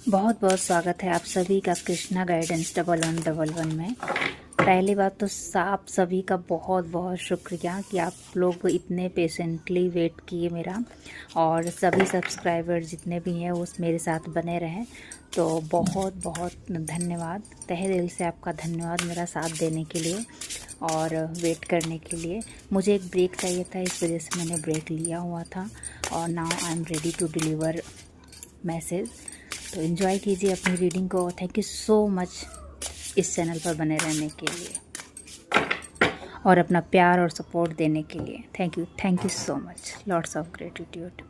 बहुत बहुत स्वागत है आप सभी का कृष्णा गाइडेंस 1111 में। पहली बात तो आप सभी का बहुत बहुत शुक्रिया कि आप लोग इतने पेशेंटली वेट किए मेरा, और सभी सब्सक्राइबर जितने भी हैं वो मेरे साथ बने रहें। तो बहुत बहुत धन्यवाद, तहे दिल से आपका धन्यवाद मेरा साथ देने के लिए और वेट करने के लिए। मुझे एक ब्रेक चाहिए था, इस वजह से मैंने ब्रेक लिया हुआ था और now I am ready to deliver message. तो एंजॉय कीजिए अपनी रीडिंग को। थैंक यू सो मच इस चैनल पर बने रहने के लिए और अपना प्यार और सपोर्ट देने के लिए। Thank you so much, lots of gratitude.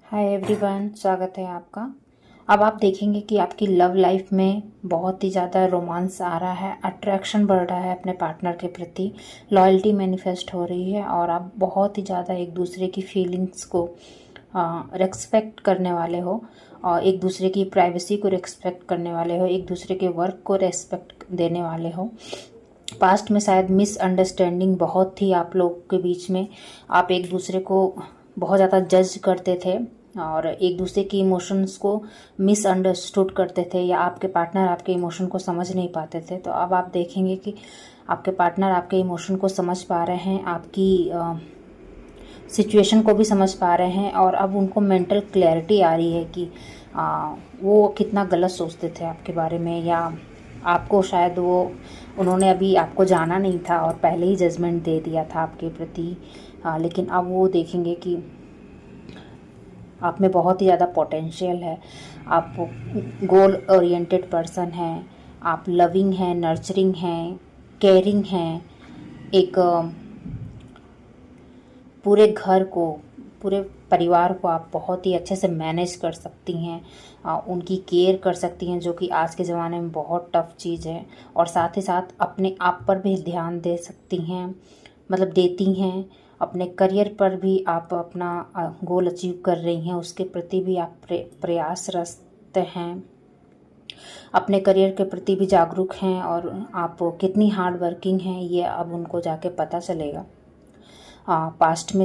Hi everyone, स्वागत है आपका। अब आप देखेंगे कि आपकी लव लाइफ में बहुत ही ज़्यादा रोमांस आ रहा है, अट्रैक्शन बढ़ रहा है अपने पार्टनर के प्रति, लॉयल्टी मैनिफेस्ट हो रही है और आप बहुत ही ज़्यादा एक दूसरे की फीलिंग्स को रिस्पेक्ट करने वाले हो और एक दूसरे की प्राइवेसी को रिस्पेक्ट करने वाले हो, एक दूसरे के वर्क को रिस्पेक्ट देने वाले हो। पास्ट में शायद मिसअंडरस्टैंडिंग बहुत थी आप लोग के बीच में, आप एक दूसरे को बहुत ज़्यादा जज करते थे और एक दूसरे की इमोशंस को मिसअंडरस्टूड करते थे, या आपके पार्टनर आपके इमोशन को समझ नहीं पाते थे। तो अब आप देखेंगे कि आपके पार्टनर आपके इमोशन को समझ पा रहे हैं, आपकी सिचुएशन को भी समझ पा रहे हैं और अब उनको मेंटल क्लैरिटी आ रही है कि वो कितना गलत सोचते थे आपके बारे में, या आपको शायद उन्होंने अभी आपको जाना नहीं था और पहले ही जजमेंट दे दिया था आपके प्रति। लेकिन अब वो देखेंगे कि आप में बहुत ही ज़्यादा पोटेंशियल है, आप गोल ओरिएंटेड पर्सन हैं, आप लविंग हैं, नर्चरिंग हैं, केयरिंग हैं, एक पूरे घर को, पूरे परिवार को आप बहुत ही अच्छे से मैनेज कर सकती हैं, उनकी केयर कर सकती हैं, जो कि आज के ज़माने में बहुत टफ चीज़ है। और साथ ही साथ अपने आप पर भी ध्यान दे सकती हैं, मतलब देती हैं। अपने करियर पर भी आप अपना गोल अचीव कर रही हैं, उसके प्रति भी आप प्रयासरत हैं, अपने करियर के प्रति भी जागरूक हैं और आप कितनी हार्ड वर्किंग हैं ये अब उनको जाके पता चलेगा। पास्ट में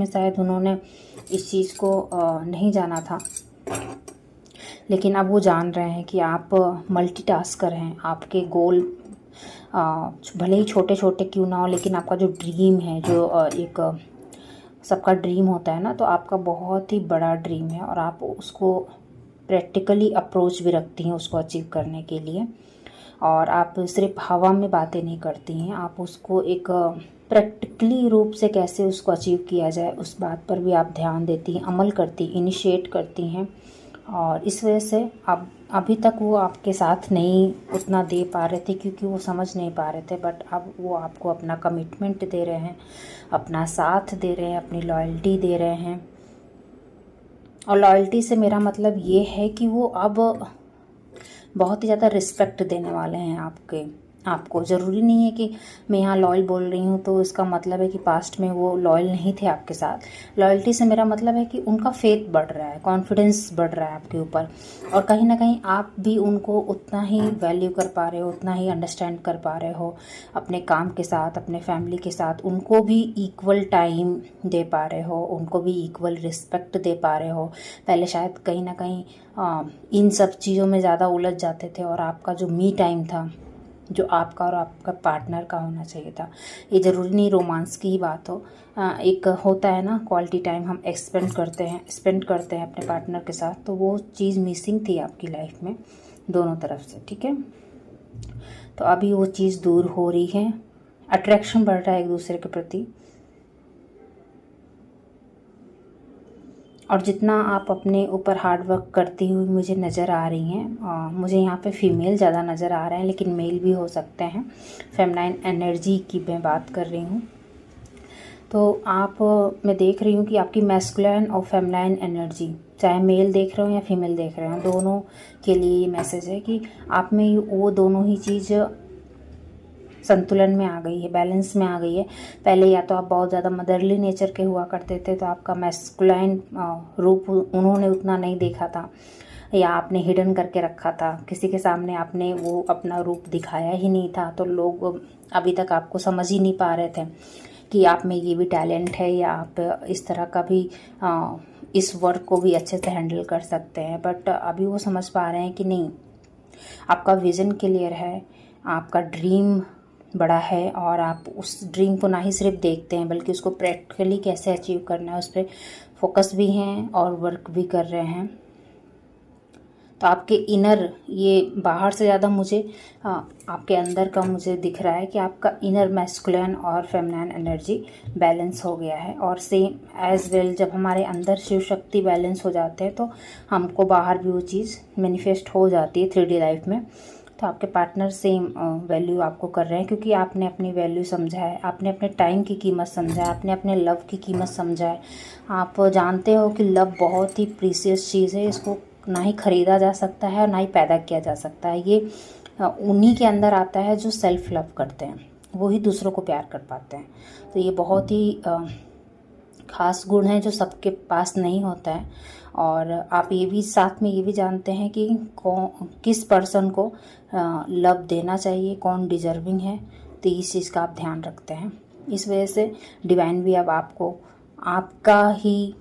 शायद उन्होंने इस चीज़ को नहीं जाना था, लेकिन अब वो जान रहे हैं कि आप मल्टीटास्कर हैं। आपके गोल भले ही छोटे छोटे क्यों ना हो, लेकिन आपका जो ड्रीम है, जो एक सबका ड्रीम होता है ना, तो आपका बहुत ही बड़ा ड्रीम है और आप उसको प्रैक्टिकली अप्रोच भी रखती हैं उसको अचीव करने के लिए। और आप सिर्फ हवा में बातें नहीं करती हैं, आप उसको एक प्रैक्टिकली रूप से कैसे उसको अचीव किया जाए उस बात पर भी आप ध्यान देती हैं, अमल करती, इनिशिएट करती हैं। और इस वजह से अब अभी तक वो आपके साथ नहीं उतना दे पा रहे थे क्योंकि वो समझ नहीं पा रहे थे, बट अब वो आपको अपना कमिटमेंट दे रहे हैं, अपना साथ दे रहे हैं, अपनी लॉयल्टी दे रहे हैं। और लॉयल्टी से मेरा मतलब ये है कि वो अब बहुत ही ज़्यादा रिस्पेक्ट देने वाले हैं आपको। ज़रूरी नहीं है कि मैं यहाँ लॉयल बोल रही हूँ तो इसका मतलब है कि पास्ट में वो लॉयल नहीं थे आपके साथ। लॉयल्टी से मेरा मतलब है कि उनका फेथ बढ़ रहा है, कॉन्फिडेंस बढ़ रहा है आपके ऊपर, और कहीं ना कहीं आप भी उनको उतना ही वैल्यू कर पा रहे हो, उतना ही अंडरस्टैंड कर पा रहे हो अपने काम के साथ, अपने फैमिली के साथ। उनको भी इक्वल टाइम दे पा रहे हो, उनको भी इक्वल रिस्पेक्ट दे पा रहे हो। पहले शायद कहीं ना कहीं इन सब चीज़ों में ज़्यादा उलझ जाते थे और आपका जो मी टाइम था, जो आपका और आपका पार्टनर का होना चाहिए था, ये ज़रूरी नहीं रोमांस की ही बात हो, एक होता है ना क्वालिटी टाइम हम स्पेंड करते हैं अपने पार्टनर के साथ, तो वो चीज़ मिसिंग थी आपकी लाइफ में दोनों तरफ से। ठीक है, तो अभी वो चीज़ दूर हो रही है, अट्रैक्शन बढ़ रहा है एक दूसरे के प्रति। और जितना आप अपने ऊपर हार्ड वर्क करती हुई मुझे नज़र आ रही हैं, मुझे यहाँ पे फीमेल ज़्यादा नज़र आ रहे हैं, लेकिन मेल भी हो सकते हैं। फेमिनाइन एनर्जी की मैं बात कर रही हूँ। तो मैं देख रही हूँ कि आपकी मैस्कुलिन और फेमिनाइन एनर्जी, चाहे मेल देख रहे हो या फीमेल देख रहे हो, दोनों के लिए ये मैसेज है कि आप में वो दोनों ही चीज़ संतुलन में आ गई है, बैलेंस में आ गई है। पहले या तो आप बहुत ज़्यादा मदरली नेचर के हुआ करते थे, तो आपका मैस्कुलाइन रूप उन्होंने उतना नहीं देखा था, या आपने हिडन करके रखा था, किसी के सामने आपने वो अपना रूप दिखाया ही नहीं था, तो लोग अभी तक आपको समझ ही नहीं पा रहे थे कि आप में ये भी टैलेंट है या आप इस तरह का भी इस वर्क को भी अच्छे से हैंडल कर सकते हैं। बट अभी वो समझ पा रहे हैं कि नहीं, आपका विज़न क्लियर है, आपका ड्रीम बड़ा है और आप उस ड्रीम को ना ही सिर्फ देखते हैं बल्कि उसको प्रैक्टिकली कैसे अचीव करना है उस पर फोकस भी हैं और वर्क भी कर रहे हैं। तो आपके इनर, ये बाहर से ज़्यादा मुझे आपके अंदर का मुझे दिख रहा है कि आपका इनर मैस्कुलिन और फेमिनिन एनर्जी बैलेंस हो गया है। और सेम एज वेल जब हमारे अंदर शिव शक्ति बैलेंस हो जाते हैं तो हमको बाहर भी वो चीज़ मैनिफेस्ट हो जाती है 3D लाइफ में। तो आपके पार्टनर सेम वैल्यू आपको कर रहे हैं क्योंकि आपने अपनी वैल्यू समझा है, आपने अपने टाइम की कीमत समझा है, आपने अपने लव की कीमत समझा है। आप जानते हो कि लव बहुत ही प्रीसियस चीज़ है, इसको ना ही ख़रीदा जा सकता है और ना ही पैदा किया जा सकता है। ये उन्हीं के अंदर आता है जो सेल्फ लव करते हैं, वो ही दूसरों को प्यार कर पाते हैं। तो ये बहुत ही ख़ास गुण है जो सबके पास नहीं होता है। और आप ये भी साथ में ये भी जानते हैं कि किस पर्सन को लव देना चाहिए, कौन डिजर्विंग है, तो इस चीज़ का आप ध्यान रखते हैं। इस वजह से डिवाइन भी अब आपको आपका ही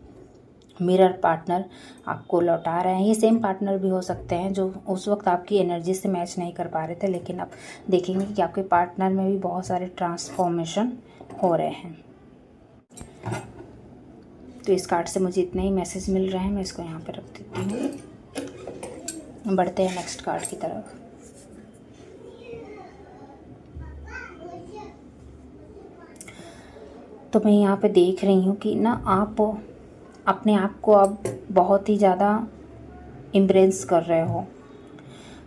मिरर पार्टनर आपको लौटा रहे हैं। ये सेम पार्टनर भी हो सकते हैं जो उस वक्त आपकी एनर्जी से मैच नहीं कर पा रहे थे, लेकिन अब देखेंगे कि आपके पार्टनर में भी बहुत सारे ट्रांसफॉर्मेशन हो रहे हैं। तो इस कार्ड से मुझे इतने ही मैसेज मिल रहे हैं, मैं इसको यहाँ पे रख देती हूँ। बढ़ते हैं नेक्स्ट कार्ड की तरफ। तो मैं यहाँ पे देख रही हूँ कि ना आप अपने आप को अब बहुत ही ज़्यादा इम्प्रेस कर रहे हो।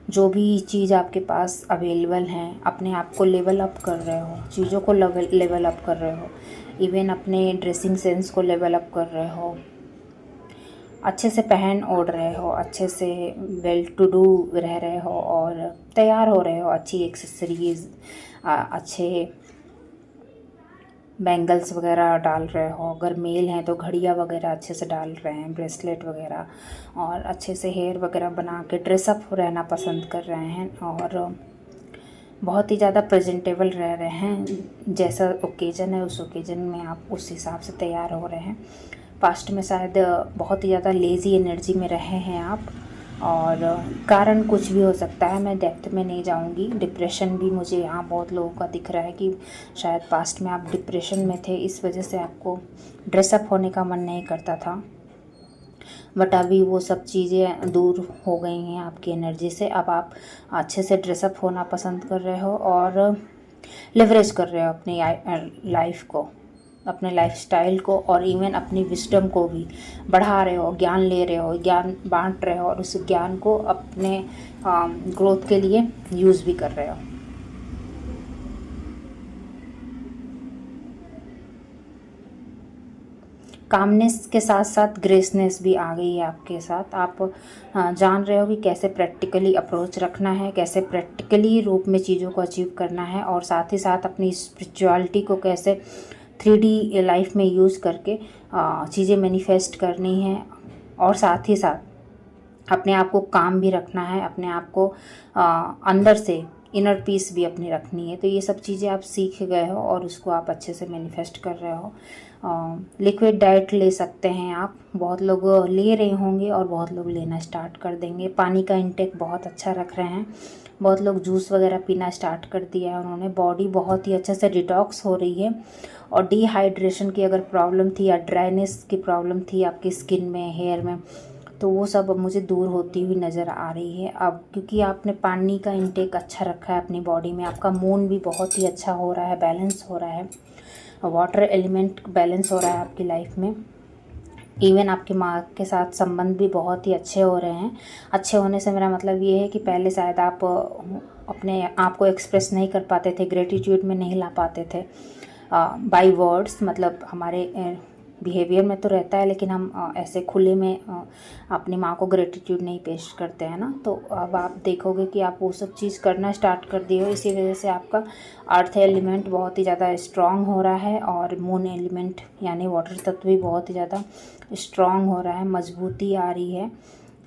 जो भी चीज़ आपके पास अवेलेबल है अपने आप को लेवल अप कर रहे हो, चीज़ों को लेवल अप कर रहे हो, इवन अपने ड्रेसिंग सेंस को लेवल अप कर रहे हो, अच्छे से पहन ओढ़ रहे हो, अच्छे से वेल टू डू रह रहे हो और तैयार हो रहे हो, अच्छी एक्सेसरीज, अच्छे बैंगल्स वगैरह डाल रहे हो। अगर मेल हैं तो घड़ियाँ वगैरह अच्छे से डाल रहे हैं, ब्रेसलेट वगैरह, और अच्छे से हेयर वगैरह बना के ड्रेसअप रहना पसंद कर रहे हैं और बहुत ही ज़्यादा प्रेजेंटेबल रह रहे हैं। जैसा ओकेजन है उस ओकेजन में आप उस हिसाब से तैयार हो रहे हैं। पास्ट में शायद बहुत ही ज़्यादा लेज़ी एनर्जी में रहे हैं आप, और कारण कुछ भी हो सकता है, मैं डेप्थ में नहीं जाऊंगी। डिप्रेशन भी मुझे यहाँ बहुत लोगों का दिख रहा है कि शायद पास्ट में आप डिप्रेशन में थे, इस वजह से आपको ड्रेसअप होने का मन नहीं करता था। बट अभी वो सब चीज़ें दूर हो गई हैं आपकी एनर्जी से। अब आप अच्छे से ड्रेसअप होना पसंद कर रहे हो और लेवरेज कर रहे हो अपनी लाइफ को, अपने लाइफस्टाइल को, और इवन अपनी विजडम को भी बढ़ा रहे हो, ज्ञान ले रहे हो, ज्ञान बांट रहे हो और उस ज्ञान को अपने ग्रोथ के लिए यूज़ भी कर रहे हो। कामनेस के साथ साथ ग्रेसनेस भी आ गई है आपके साथ। आप जान रहे हो कि कैसे प्रैक्टिकली अप्रोच रखना है, कैसे प्रैक्टिकली रूप में चीज़ों को अचीव करना है, और साथ ही साथ अपनी स्पिरिचुअलिटी को कैसे 3D लाइफ में यूज़ करके चीज़ें मैनिफेस्ट करनी है, और साथ ही साथ अपने आप को काम भी रखना है, अपने आप को अंदर से इनर पीस भी अपनी रखनी है। तो ये सब चीज़ें आप सीख गए हो और उसको आप अच्छे से मैनिफेस्ट कर रहे हो। लिक्विड डाइट ले सकते हैं आप, बहुत लोग ले रहे होंगे और बहुत लोग लेना स्टार्ट कर देंगे। पानी का इंटेक बहुत अच्छा रख रहे हैं, बहुत लोग जूस वगैरह पीना स्टार्ट कर दिया है उन्होंने। बॉडी बहुत ही अच्छे से डिटॉक्स हो रही है, और डिहाइड्रेशन की अगर प्रॉब्लम थी या ड्राइनेस की प्रॉब्लम थी आपकी स्किन में, हेयर में, तो वो सब अब मुझे दूर होती हुई नज़र आ रही है अब, क्योंकि आपने पानी का इंटेक अच्छा रखा है अपनी बॉडी में। आपका मून भी बहुत ही अच्छा हो रहा है, बैलेंस हो रहा है, वाटर एलिमेंट बैलेंस हो रहा है आपकी लाइफ में। इवन आपकी माँ के साथ संबंध भी बहुत ही अच्छे हो रहे हैं। अच्छे होने से मेरा मतलब ये है कि पहले शायद आप अपने आप को एक्सप्रेस नहीं कर पाते थे, ग्रेटिट्यूड में नहीं ला पाते थे बाय वर्ड्स, मतलब हमारे बिहेवियर में तो रहता है लेकिन हम ऐसे खुले में अपनी माँ को ग्रेटिट्यूड नहीं पेश करते हैं ना। तो अब आप देखोगे कि आप वो सब चीज़ करना स्टार्ट कर दिए हो, इसी वजह से आपका अर्थ एलिमेंट बहुत ही ज़्यादा स्ट्रांग हो रहा है, और मून एलिमेंट यानी वाटर तत्व भी बहुत ही ज़्यादा स्ट्रांग हो रहा है, मजबूती आ रही है।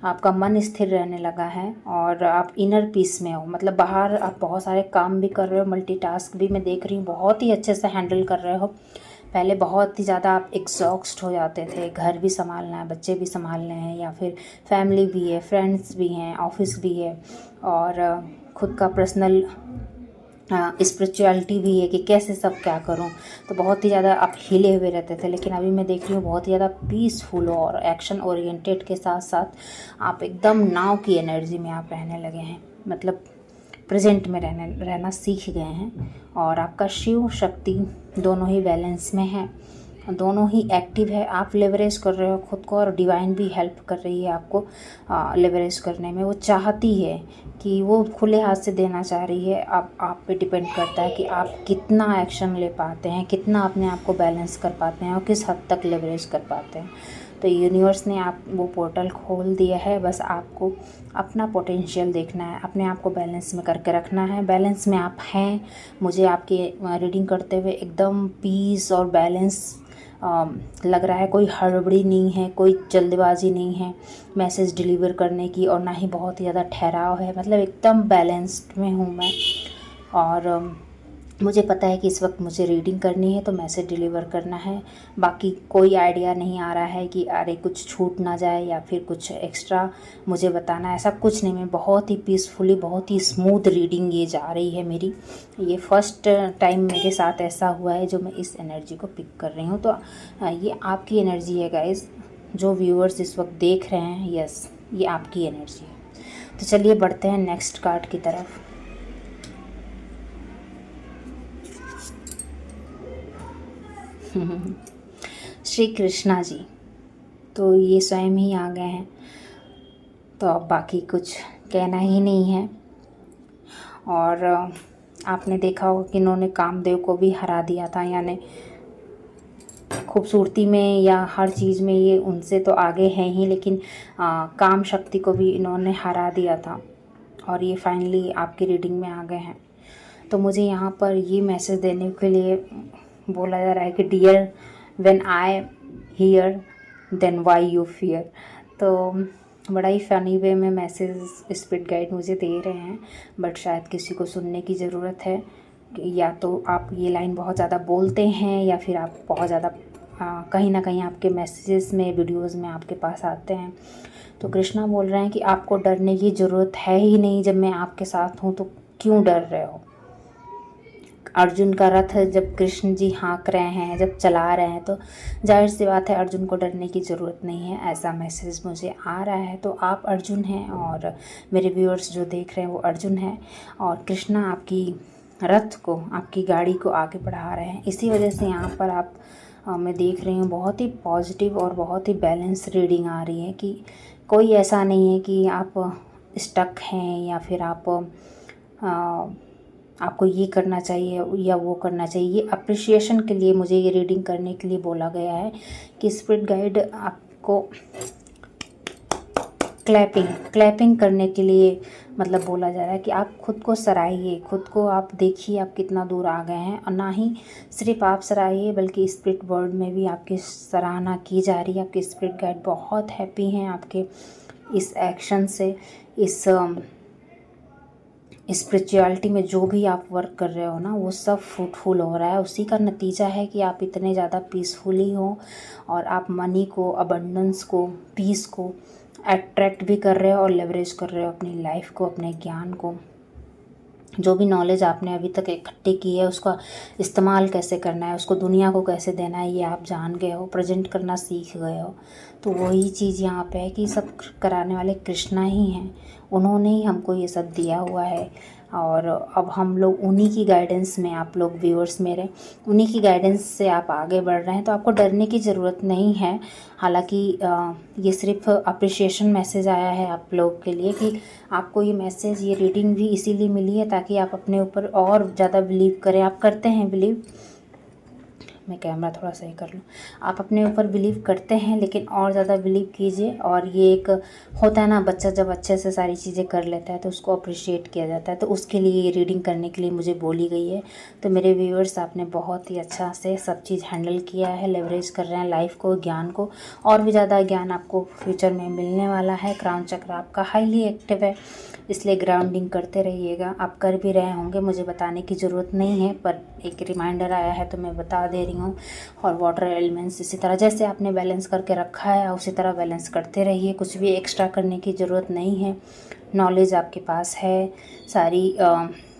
आपका मन स्थिर रहने लगा है और आप इनर पीस में हो। मतलब बाहर आप बहुत सारे काम भी कर रहे हो, मल्टीटास्क भी मैं देख रही हूँ, बहुत ही अच्छे से हैंडल कर रहे हो। पहले बहुत ही ज़्यादा आप एग्जॉस्ट हो जाते थे, घर भी संभालना है, बच्चे भी संभालने हैं, या फिर फैमिली भी है, फ्रेंड्स भी हैं, ऑफिस भी है, और खुद का पर्सनल स्पिरिचुअलिटी भी है कि कैसे सब क्या करूं। तो बहुत ही ज़्यादा आप हिले हुए रहते थे, लेकिन अभी मैं देख रही हूँ बहुत ही ज़्यादा पीसफुल हो और एक्शन ओरिएंटेड के साथ साथ आप एकदम नाव की एनर्जी में आप रहने लगे हैं। मतलब प्रेजेंट में रहना सीख गए हैं, और आपका शिव शक्ति दोनों ही बैलेंस में है, दोनों ही एक्टिव है। आप लेवरेज कर रहे हो खुद को, और डिवाइन भी हेल्प कर रही है आपको लेवरेज करने में। वो चाहती है कि वो खुले हाथ से देना चाह रही है। आप पे डिपेंड करता है कि आप कितना एक्शन ले पाते हैं, कितना अपने आप को बैलेंस कर पाते हैं, और किस हद तक लेवरेज कर पाते हैं। तो यूनिवर्स ने आप वो पोर्टल खोल दिया है, बस आपको अपना पोटेंशियल देखना है, अपने आप को बैलेंस में करके रखना है। बैलेंस में आप हैं। मुझे आपकी रीडिंग करते हुए एकदम पीस और बैलेंस लग रहा है। कोई हड़बड़ी नहीं है, कोई जल्दबाजी नहीं है मैसेज डिलीवर करने की, और ना ही बहुत ही ज़्यादा ठहराव है। मतलब एकदम बैलेंस्ड में हूँ मैं, और मुझे पता है कि इस वक्त मुझे रीडिंग करनी है तो मैसेज डिलीवर करना है। बाकी कोई आइडिया नहीं आ रहा है कि अरे कुछ छूट ना जाए या फिर कुछ एक्स्ट्रा मुझे बताना है, ऐसा कुछ नहीं। मैं बहुत ही पीसफुली, बहुत ही स्मूथ रीडिंग ये जा रही है मेरी। ये फर्स्ट टाइम मेरे साथ ऐसा हुआ है जो मैं इस एनर्जी को पिक कर रही हूँ। तो ये आपकी एनर्जी है गाइस, जो व्यूअर्स इस वक्त देख रहे हैं, यस ये आपकी एनर्जी है। तो चलिए बढ़ते हैं नेक्स्ट कार्ड की तरफ। श्री कृष्णा जी, तो ये स्वयं ही आ गए हैं, तो अब बाकी कुछ कहना ही नहीं है। और आपने देखा होगा कि इन्होंने कामदेव को भी हरा दिया था, यानी खूबसूरती में या हर चीज़ में ये उनसे तो आगे हैं ही, लेकिन काम शक्ति को भी इन्होंने हरा दिया था, और ये फाइनली आपकी रीडिंग में आ गए हैं। तो मुझे यहाँ पर ये मैसेज देने के लिए बोला जा रहा है कि dear when I hear then why you fear. तो बड़ा ही फ़नी वे में मैसेज स्पिरिट गाइड मुझे दे रहे हैं, बट शायद किसी को सुनने की ज़रूरत है। या तो आप ये लाइन बहुत ज़्यादा बोलते हैं, या फिर आप बहुत ज़्यादा कहीं ना कहीं आपके मैसेजेस में, वीडियोज़ में आपके पास आते हैं। तो कृष्णा बोल रहे हैं कि आपको डरने की ज़रूरत है ही नहीं, जब मैं आपके साथ हूँ तो क्यों डर रहे हो। अर्जुन का रथ जब कृष्ण जी हाँक रहे हैं, जब चला रहे हैं, तो जाहिर सी बात है अर्जुन को डरने की ज़रूरत नहीं है। ऐसा मैसेज मुझे आ रहा है। तो आप अर्जुन हैं, और मेरे व्यूअर्स जो देख रहे हैं वो अर्जुन हैं, और कृष्णा आपकी रथ को, आपकी गाड़ी को आगे बढ़ा रहे हैं। इसी वजह से यहाँ पर आप मैं देख रही हूँ बहुत ही पॉजिटिव और बहुत ही बैलेंस रीडिंग आ रही है, कि कोई ऐसा नहीं है कि आप स्टक हैं, या फिर आपको ये करना चाहिए या वो करना चाहिए। ये अप्रिशिएशन के लिए मुझे ये रीडिंग करने के लिए बोला गया है, कि स्पिरिट गाइड आपको क्लैपिंग करने के लिए मतलब बोला जा रहा है, कि आप खुद को सराहिए, खुद को आप देखिए आप कितना दूर आ गए हैं। और ना ही सिर्फ आप सराहिए, बल्कि स्पिरिट वर्ल्ड में भी आपकी सराहना की जा रही है। आपके स्पिरिट गाइड बहुत हैप्पी हैं आपके इस एक्शन से, इस स्पिरिचुअलिटी में जो भी आप वर्क कर रहे हो ना, वो सब फ्रूटफुल हो रहा है। उसी का नतीजा है कि आप इतने ज़्यादा पीसफुली हो, और आप मनी को, अबंडेंस को, पीस को अट्रैक्ट भी कर रहे हो और लेवरेज कर रहे हो अपनी लाइफ को, अपने ज्ञान को। जो भी नॉलेज आपने अभी तक इकट्ठी की है, उसका इस्तेमाल कैसे करना है, उसको दुनिया को कैसे देना है, ये आप जान गए हो, प्रेजेंट करना सीख गए हो। तो वही चीज़ यहाँ पे है कि सब कराने वाले कृष्णा ही हैं, उन्होंने ही हमको ये सब दिया हुआ है। और अब हम लोग उन्हीं की गाइडेंस में, आप लोग व्यूअर्स मेरे, उन्हीं की गाइडेंस से आप आगे बढ़ रहे हैं। तो आपको डरने की ज़रूरत नहीं है। हालांकि ये सिर्फ अप्रिशिएशन मैसेज आया है आप लोग के लिए, कि आपको ये मैसेज, ये रीडिंग भी इसीलिए मिली है ताकि आप अपने ऊपर और ज़्यादा बिलीव करें। आप करते हैं बिलीव, मैं कैमरा थोड़ा सही कर लूँ। आप अपने ऊपर बिलीव करते हैं, लेकिन और ज़्यादा बिलीव कीजिए। और ये एक होता है ना, बच्चा जब अच्छे से सारी चीज़ें कर लेता है तो उसको अप्रिशिएट किया जाता है, तो उसके लिए ये रीडिंग करने के लिए मुझे बोली गई है। तो मेरे व्यूअर्स, आपने बहुत ही अच्छा से सब चीज़ हैंडल किया है, लेवरेज कर रहे हैं लाइफ को, ज्ञान को। और भी ज़्यादा ज्ञान आपको फ्यूचर में मिलने वाला है। क्राउन चक्र आपका हाईली एक्टिव है, इसलिए ग्राउंडिंग करते रहिएगा। आप कर भी रहे होंगे, मुझे बताने की ज़रूरत नहीं है, पर एक रिमाइंडर आया है तो मैं बता दे रही हूँ। और वाटर एलिमेंट्स इसी तरह जैसे आपने बैलेंस करके रखा है, उसी तरह बैलेंस करते रहिए। कुछ भी एक्स्ट्रा करने की ज़रूरत नहीं है। नॉलेज आपके पास है सारी,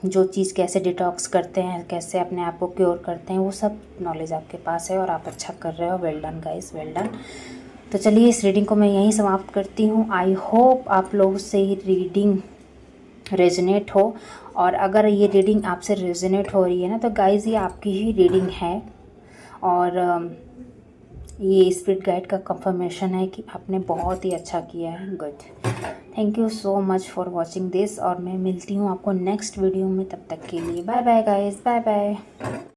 जो चीज़ कैसे डिटॉक्स करते हैं, कैसे अपने आप को क्योर करते हैं, वो सब नॉलेज आपके पास है और आप अच्छा कर रहे हो। Well done guys, well done. तो चलिए, इस रीडिंग को मैं यहीं समाप्त करती हूँ। आई होप आप लोगों से ये रीडिंग रेजोनेट हो। और अगर ये रीडिंग आपसे रेजोनेट हो रही है ना, तो गाइस ये आपकी ही रीडिंग है। और ये स्पिरिट गाइड का कंफर्मेशन है कि आपने बहुत ही अच्छा किया है। Good, thank you so much for watching this. और मैं मिलती हूँ आपको नेक्स्ट वीडियो में, तब तक के लिए bye bye guys, bye bye.